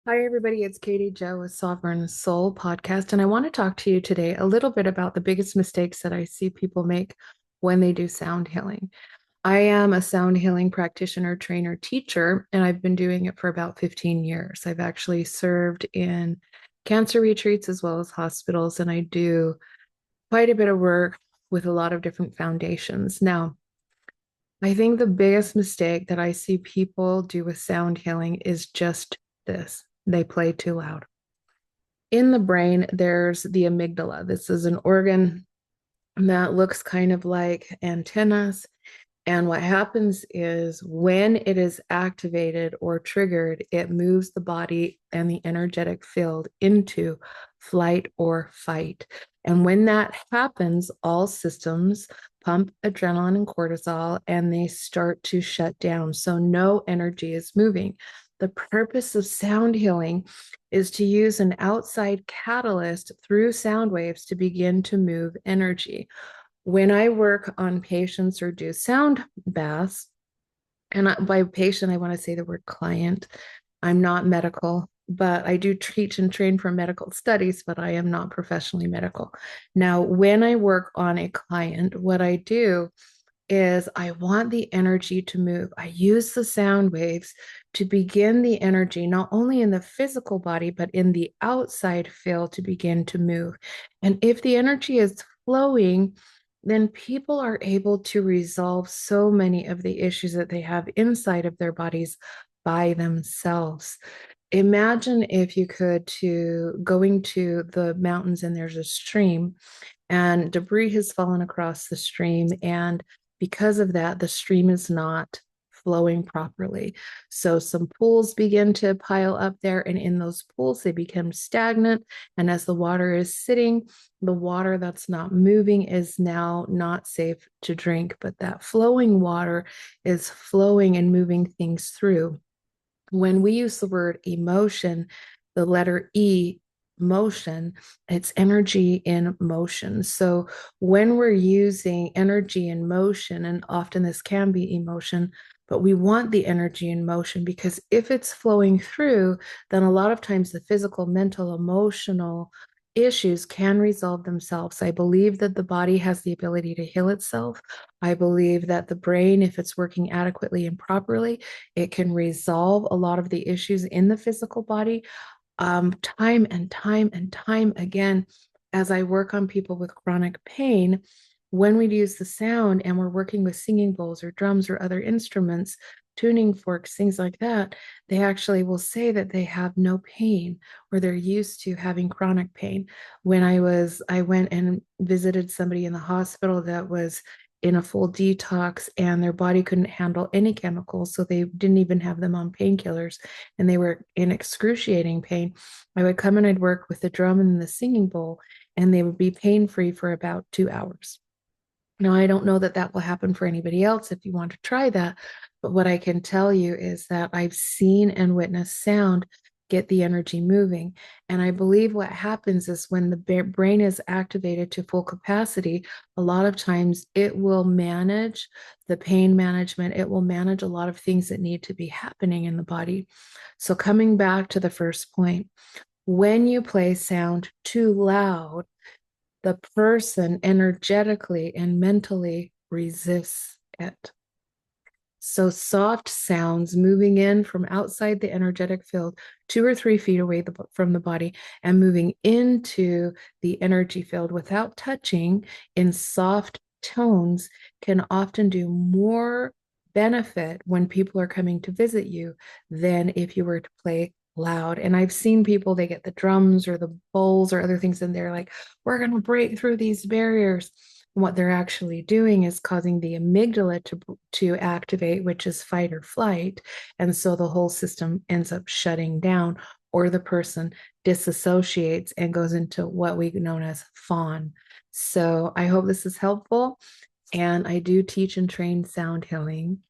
Hi, everybody. It's Katie Joe with Sovereign Soul Podcast, and I want to talk to you today a little bit about the biggest mistakes that I see people make when they do sound healing. I am a sound healing practitioner, trainer, teacher, and I've been doing it for about 15 years. I've actually served in cancer retreats as well as hospitals, and I do quite a bit of work with a lot of different foundations. Now, I think the biggest mistake that I see people do with sound healing is just this: they play too loud. In the brain, there's the amygdala. This is an organ that looks kind of like antennas. And what happens is when it is activated or triggered, it moves the body and the energetic field into flight or fight. And when that happens, all systems pump adrenaline and cortisol and they start to shut down. So no energy is moving. The purpose of sound healing is to use an outside catalyst through sound waves to begin to move energy. When I work on patients or do sound baths, and by patient, I want to say the word client. I'm not medical, but I do teach and train for medical studies, but I am not professionally medical. Now, when I work on a client, what I do is I want the energy to move. I use the sound waves to begin the energy, not only in the physical body, but in the outside field to begin to move. And if the energy is flowing, then people are able to resolve so many of the issues that they have inside of their bodies by themselves. Imagine if you could to going to the mountains and there's a stream and debris has fallen across the stream. And because of that, the stream is not flowing properly. So some pools begin to pile up there, and in those pools, they become stagnant. And as the water is sitting, the water that's not moving is now not safe to drink, but that flowing water is flowing and moving things through. When we use the word emotion, the letter E, motion, it's energy in motion. So when we're using energy in motion, and often this can be emotion, but we want the energy in motion because if it's flowing through, then a lot of times the physical, mental, emotional issues can resolve themselves. I believe that the body has the ability to heal itself. I believe that the brain, if it's working adequately and properly, it can resolve a lot of the issues in the physical body. Time and time and time again, as I work on people with chronic pain, when we use the sound and we're working with singing bowls or drums or other instruments, tuning forks, things like that, they actually will say that they have no pain or they're used to having chronic pain. I went and visited somebody in the hospital that was in a full detox and their body couldn't handle any chemicals. So they didn't even have them on painkillers and they were in excruciating pain. I would come and I'd work with the drum and the singing bowl and they would be pain free for about 2 hours. Now, I don't know that that will happen for anybody else if you want to try that. But what I can tell you is that I've seen and witnessed sound get the energy moving. And I believe what happens is when the brain is activated to full capacity, a lot of times it will manage the pain management, it will manage a lot of things that need to be happening in the body. So, coming back to the first point, when you play sound too loud, the person energetically and mentally resists it. So soft sounds moving in from outside the energetic field, 2 or 3 feet away from the body, and moving into the energy field without touching in soft tones can often do more benefit when people are coming to visit you than if you were to play loud. And I've seen people, they get the drums or the bowls or other things, and they're like, we're going to break through these barriers. What they're actually doing is causing the amygdala to activate, which is fight or flight. And so the whole system ends up shutting down, or the person disassociates and goes into what we know as fawn. So I hope this is helpful. And I do teach and train sound healing.